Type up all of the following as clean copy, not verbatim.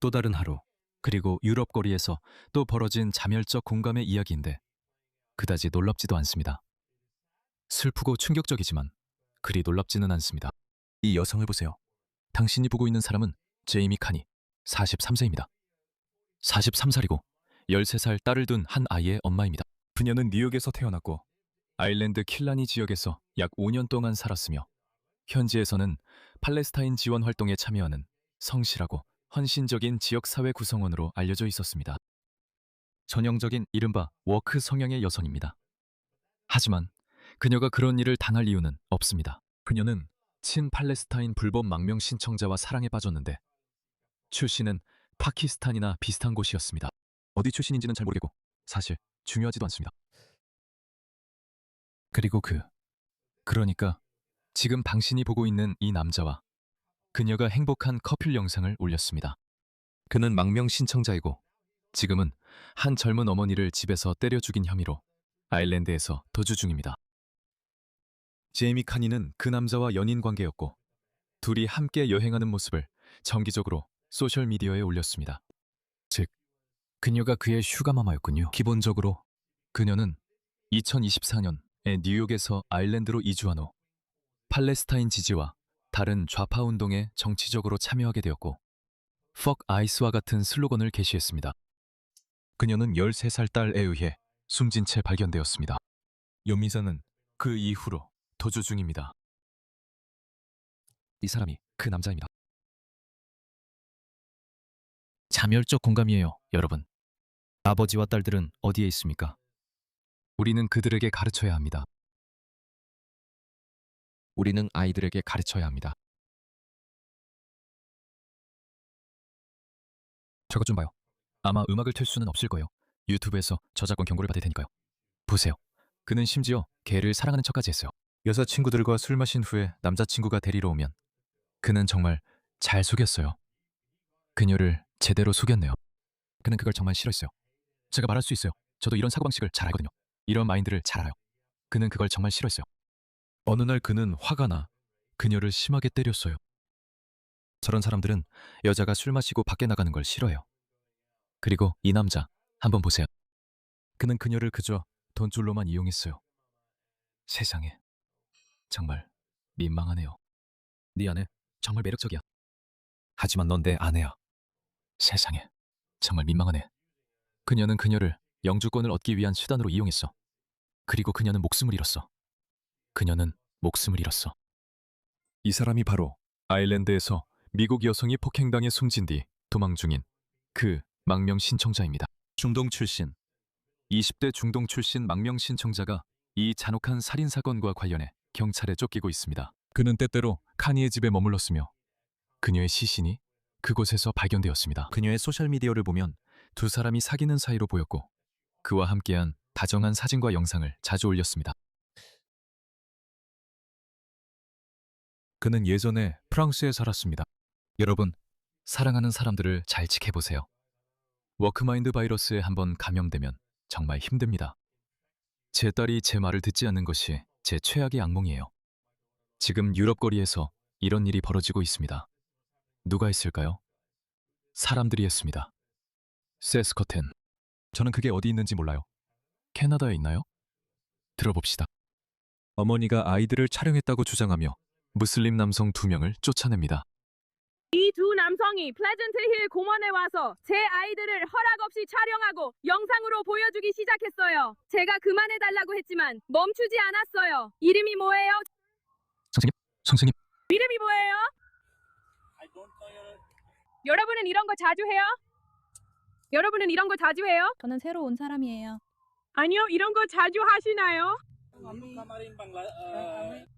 또 다른 하루, 그리고 유럽 거리에서 또 벌어진 자멸적 공감의 이야기인데 그다지 놀랍지도 않습니다. 슬프고 충격적이지만 그리 놀랍지는 않습니다. 이 여성을 보세요. 당신이 보고 있는 사람은 제이미 카니, 43세입니다. 43살이고 13살 딸을 둔 한 아이의 엄마입니다. 그녀는 뉴욕에서 태어났고 아일랜드 킬라니 지역에서 약 5년 동안 살았으며 현지에서는 팔레스타인 지원 활동에 참여하는 성실하고 헌신적인 지역사회 구성원으로 알려져 있었습니다. 전형적인 이른바 워크 성향의 여성입니다. 하지만 그녀가 그런 일을 당할 이유는 없습니다. 그녀는 친팔레스타인 불법 망명 신청자와 사랑에 빠졌는데 출신은 파키스탄이나 비슷한 곳이었습니다. 어디 출신인지는 잘 모르겠고 사실 중요하지도 않습니다. 그리고 그러니까 지금 당신이 보고 있는 이 남자와 그녀가 행복한 커플 영상을 올렸습니다. 그는 망명 신청자이고 지금은 한 젊은 어머니를 집에서 때려 죽인 혐의로 아일랜드에서 도주 중입니다. 제이미 카니는 그 남자와 연인 관계였고 둘이 함께 여행하는 모습을 정기적으로 소셜미디어에 올렸습니다. 즉, 그녀가 그의 슈가마마였군요. 기본적으로 그녀는 2024년에 뉴욕에서 아일랜드로 이주한 후 팔레스타인 지지와 다른 좌파 운동에 정치적으로 참여하게 되었고 Fuck ICE와 같은 슬로건을 게시했습니다. 그녀는 13살 딸에 의해 숨진 채 발견되었습니다. 연미사는 그 이후로 도주 중입니다. 이 사람이 그 남자입니다. 자멸적 공감이에요, 여러분. 아버지와 딸들은 어디에 있습니까? 우리는 그들에게 가르쳐야 합니다. 우리는 아이들에게 가르쳐야 합니다. 저것 좀 봐요. 아마 음악을 틀 수는 없을 거예요. 유튜브에서 저작권 경고를 받을 테니까요. 보세요. 그는 심지어 개를 사랑하는 척까지 했어요. 여자친구들과 술 마신 후에 남자친구가 데리러 오면 그는 정말 잘 속였어요. 그녀를 제대로 속였네요. 그는 그걸 정말 싫어했어요. 제가 말할 수 있어요. 저도 이런 사고방식을 잘 알거든요. 이런 마인드를 잘 알아요. 그는 그걸 정말 싫어했어요. 어느 날 그는 화가 나 그녀를 심하게 때렸어요. 저런 사람들은 여자가 술 마시고 밖에 나가는 걸 싫어해요. 그리고 이 남자, 한번 보세요. 그는 그녀를 그저 돈줄로만 이용했어요. 세상에, 정말 민망하네요. 네 아내, 정말 매력적이야. 하지만 넌 내 아내야. 세상에, 정말 민망하네. 그녀는 그녀를 영주권을 얻기 위한 수단으로 이용했어. 그리고 그녀는 목숨을 잃었어. 그녀는 목숨을 잃었어. 이 사람이 바로 아일랜드에서 미국 여성이 폭행당해 숨진 뒤 도망 중인 그 망명 신청자입니다. 중동 출신, 20대 중동 출신 망명 신청자가 이 잔혹한 살인사건과 관련해 경찰에 쫓기고 있습니다. 그는 때때로 카니의 집에 머물렀으며 그녀의 시신이 그곳에서 발견되었습니다. 그녀의 소셜미디어를 보면 두 사람이 사귀는 사이로 보였고 그와 함께한 다정한 사진과 영상을 자주 올렸습니다. 그는 예전에 프랑스에 살았습니다. 여러분, 사랑하는 사람들을 잘 지켜보세요. 워크마인드 바이러스에 한번 감염되면 정말 힘듭니다. 제 딸이 제 말을 듣지 않는 것이 제 최악의 악몽이에요. 지금 유럽 거리에서 이런 일이 벌어지고 있습니다. 누가 했을까요? 사람들이 했습니다. 세스커텐. 저는 그게 어디 있는지 몰라요. 캐나다에 있나요? 들어봅시다. 어머니가 아이들을 촬영했다고 주장하며 무슬림 남성 2명을 쫓아냅니다. 이 두 남성이 플레전트 힐 공원에 와서 제 아이들을 허락 없이 촬영하고 영상으로 보여주기 시작했어요. 제가 그만해달라고 했지만 멈추지 않았어요. 이름이 뭐예요? 선생님. 이름이 뭐예요? 여러분은 이런 거 자주 해요? 여러분은 이런 거 자주 해요? 저는 새로 온 사람이에요. 아니요, 이런 거 자주 하시나요?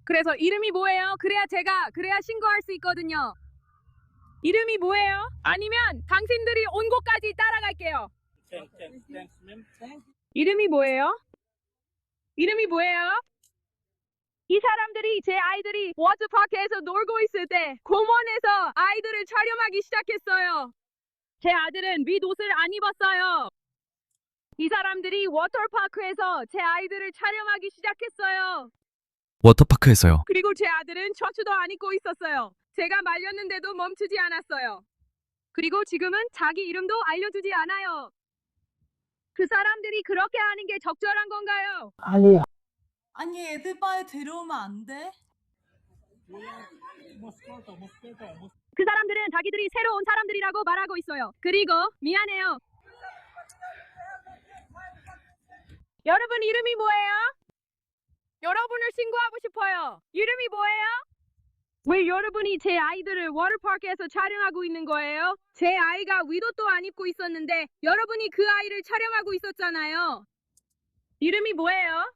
그래서 이름이 뭐예요? 그래야 신고할 수 있거든요. 이름이 뭐예요? 아니면 당신들이 온 곳까지 따라갈게요. 이름이 뭐예요? 이름이 뭐예요? 이 사람들이 제 아이들이 워터파크에서 놀고 있을 때 공원에서 아이들을 촬영하기 시작했어요. 제 아들은 윗옷을 안 입었어요. 이 사람들이 워터파크에서 제 아이들을 촬영하기 시작했어요. 워터파크에서요. 그리고 제 아들은 셔츠도 안 입고 있었어요. 제가 말렸는데도 멈추지 않았어요. 그리고 지금은 자기 이름도 알려주지 않아요. 그 사람들이 그렇게 하는 게 적절한 건가요? 아니 애들 바에 데려오면 안 돼? 그 사람들은 자기들이 새로 온 사람들이라고 말하고 있어요. 그리고 미안해요. 여러분 이름이 뭐예요? 여러분을 신고하고 싶어요. 이름이 뭐예요? 왜 여러분이 제 아이들을 워터파크에서 촬영하고 있는 거예요? 제 아이가 위도도 안 입고 있었는데 여러분이 그 아이를 촬영하고 있었잖아요. 이름이 뭐예요?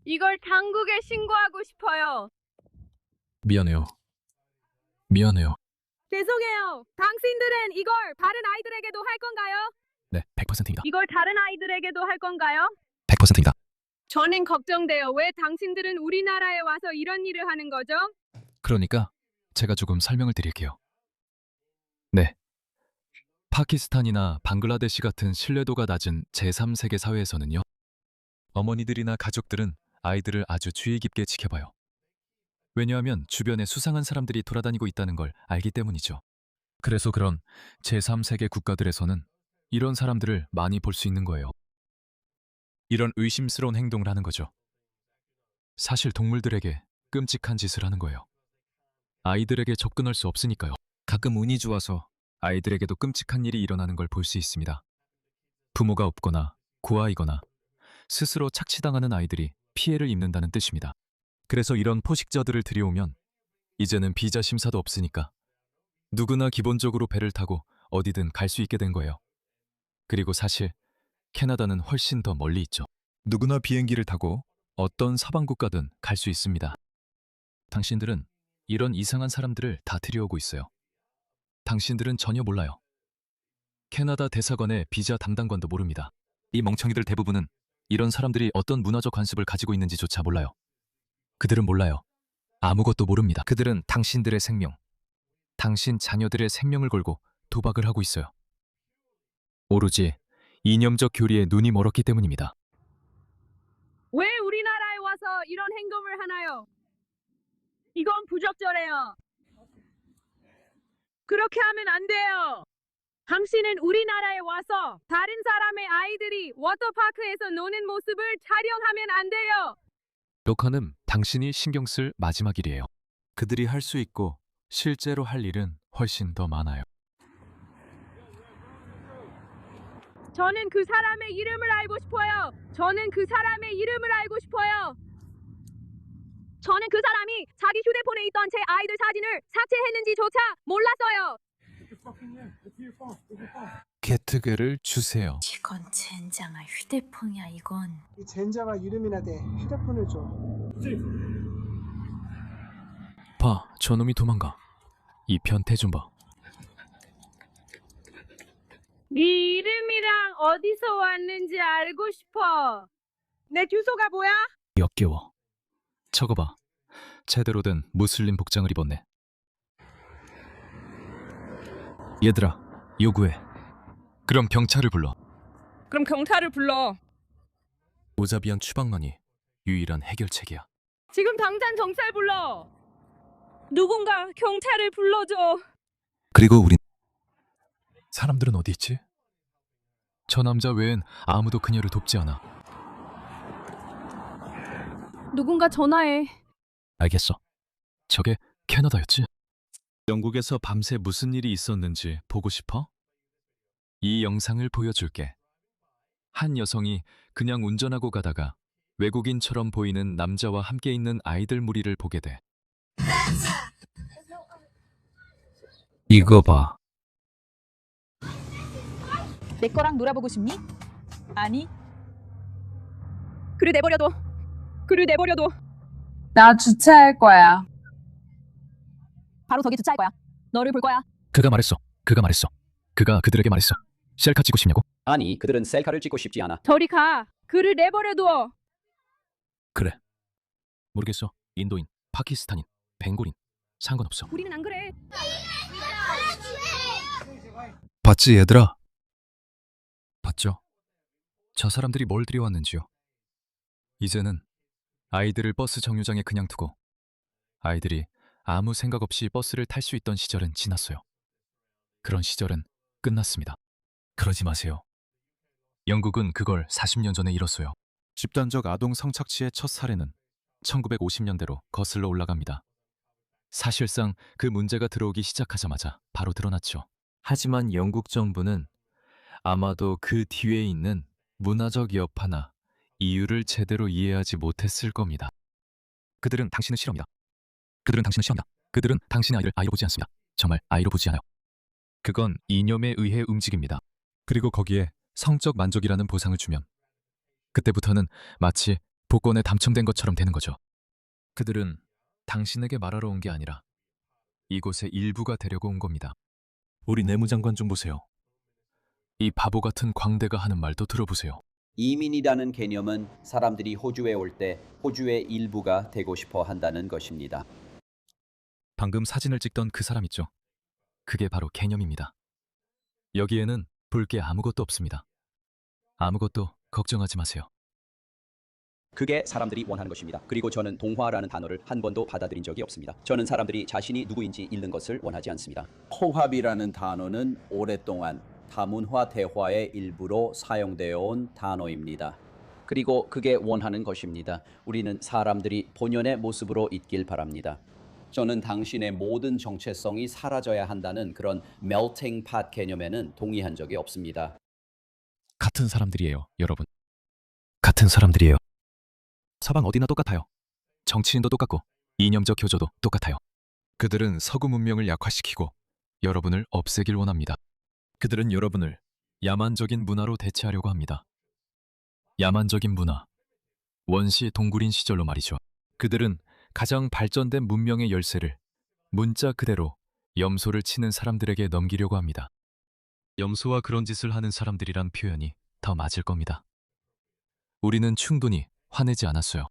이걸 당국에 신고하고 싶어요. 미안해요. 미안해요. 죄송해요. 당신들은 이걸 다른 아이들에게도 할 건가요? 네, 100%입니다. 이걸 다른 아이들에게도 할 건가요? 100%입니다. 저는 걱정돼요. 왜 당신들은 우리나라에 와서 이런 일을 하는 거죠? 그러니까 제가 조금 설명을 드릴게요. 네. 파키스탄이나 방글라데시 같은 신뢰도가 낮은 제3세계 사회에서는요. 어머니들이나 가족들은 아이들을 아주 주의 깊게 지켜봐요. 왜냐하면 주변에 수상한 사람들이 돌아다니고 있다는 걸 알기 때문이죠. 그래서 그런 제3세계 국가들에서는 이런 사람들을 많이 볼 수 있는 거예요. 이런 의심스러운 행동을 하는 거죠. 사실 동물들에게 끔찍한 짓을 하는 거예요. 아이들에게 접근할 수 없으니까요. 가끔 운이 좋아서 아이들에게도 끔찍한 일이 일어나는 걸 볼 수 있습니다. 부모가 없거나 고아이거나 스스로 착취당하는 아이들이 피해를 입는다는 뜻입니다. 그래서 이런 포식자들을 들여오면 이제는 비자 심사도 없으니까 누구나 기본적으로 배를 타고 어디든 갈 수 있게 된 거예요. 그리고 사실 캐나다는 훨씬 더 멀리 있죠. 누구나 비행기를 타고 어떤 서방 국가든 갈 수 있습니다. 당신들은 이런 이상한 사람들을 다 들여오고 있어요. 당신들은 전혀 몰라요. 캐나다 대사관의 비자 담당관도 모릅니다. 이 멍청이들 대부분은 이런 사람들이 어떤 문화적 관습을 가지고 있는지조차 몰라요. 그들은 몰라요. 아무것도 모릅니다. 그들은 당신들의 생명, 당신 자녀들의 생명을 걸고 도박을 하고 있어요. 오로지 이념적 교리에 눈이 멀었기 때문입니다. 왜 우리나라에 와서 이런 행동을 하나요? 이건 부적절해요. 그렇게 하면 안 돼요. 당신은 우리나라에 와서 다른 사람의 아이들이 워터파크에서 노는 모습을 촬영하면 안 돼요. 녹화는 당신이 신경 쓸 마지막 일이에요. 그들이 할 수 있고 실제로 할 일은 훨씬 더 많아요. 저는 그 사람의 이름을 알고 싶어요. 저는 그 사람의 이름을 알고 싶어요. 저는 그 사람이 자기 휴대폰에 있던 제 아이들 사진을 삭제했는지조차 몰랐어요. 개트게를 주세요. 이건 젠장아 휴대폰이야 이건. 이 젠장아 이름이나 대 휴대폰을 줘. 봐, 저놈이 도망가. 이 변태 좀 봐. 네 이름이랑 어디서 왔는지 알고 싶어. 내 주소가 뭐야? 역겨워. 저거 봐. 제대로 된 무슬림 복장을 입었네. 얘들아, 요구해. 그럼 경찰을 불러. 그럼 경찰을 불러. 오자비한 추방만이 유일한 해결책이야. 지금 당장 경찰 불러. 누군가 경찰을 불러줘. 그리고 우린 사람들은 어디 있지? 저 남자 외엔 아무도 그녀를 돕지 않아. 누군가 전화해. 알겠어. 저게 캐나다였지? 영국에서 밤새 무슨 일이 있었는지 보고 싶어? 이 영상을 보여줄게. 한 여성이 그냥 운전하고 가다가 외국인처럼 보이는 남자와 함께 있는 아이들 무리를 보게 돼. 이거 봐. 내 거랑 놀아보고 싶니? 아니. 그를 내버려둬. 그를 내버려둬. 나 주차할 거야. 바로 저기 주차할 거야. 너를 볼 거야. 그가 말했어. 그가 그들에게 말했어. 셀카 찍고 싶냐고? 아니, 그들은 셀카를 찍고 싶지 않아. 저리 가. 그를 내버려둬. 그래. 모르겠어. 인도인, 파키스탄인, 벵골인 상관없어. 우리는 안 그래. 봤지 얘들아? 봤죠? 저 사람들이 뭘 들여왔는지요. 이제는 아이들을 버스 정류장에 그냥 두고 아이들이 아무 생각 없이 버스를 탈 수 있던 시절은 지났어요. 그런 시절은 끝났습니다. 그러지 마세요. 영국은 그걸 40년 전에 잃었어요. 집단적 아동 성착취의 첫 사례는 1950년대로 거슬러 올라갑니다. 사실상 그 문제가 들어오기 시작하자마자 바로 드러났죠. 하지만 영국 정부는 아마도 그 뒤에 있는 문화적 여파나 이유를 제대로 이해하지 못했을 겁니다. 그들은 당신을 싫어합니다. 그들은 당신을 싫어합니다. 그들은 당신의 아이를 아이로 보지 않습니다. 정말 아이로 보지 않아요. 그건 이념에 의해 움직입니다. 그리고 거기에 성적 만족이라는 보상을 주면 그때부터는 마치 복권에 당첨된 것처럼 되는 거죠. 그들은 당신에게 말하러 온 게 아니라 이곳의 일부가 되려고 온 겁니다. 우리 내무장관 좀 보세요. 이 바보 같은 광대가 하는 말도 들어보세요. 이민이라는 개념은 사람들이 호주에 올 때 호주의 일부가 되고 싶어 한다는 것입니다. 방금 사진을 찍던 그 사람 있죠? 그게 바로 개념입니다. 여기에는 볼 게 아무것도 없습니다. 아무것도 걱정하지 마세요. 그게 사람들이 원하는 것입니다. 그리고 저는 동화라는 단어를 한 번도 받아들인 적이 없습니다. 저는 사람들이 자신이 누구인지 잃는 것을 원하지 않습니다. 홍합이라는 단어는 오랫동안 다문화 대화의 일부로 사용되어 온 단어입니다. 그리고 그게 원하는 것입니다. 우리는 사람들이 본연의 모습으로 있길 바랍니다. 저는 당신의 모든 정체성이 사라져야 한다는 그런 melting pot 개념에는 동의한 적이 없습니다. 같은 사람들이에요, 여러분. 같은 사람들이에요. 서방 어디나 똑같아요. 정치인도 똑같고 이념적 교조도 똑같아요. 그들은 서구 문명을 약화시키고 여러분을 없애길 원합니다. 그들은 여러분을 야만적인 문화로 대체하려고 합니다. 야만적인 문화. 원시 동굴인 시절로 말이죠. 그들은 가장 발전된 문명의 열쇠를 문자 그대로 염소를 치는 사람들에게 넘기려고 합니다. 염소와 그런 짓을 하는 사람들이란 표현이 더 맞을 겁니다. 우리는 충분히 화내지 않았어요.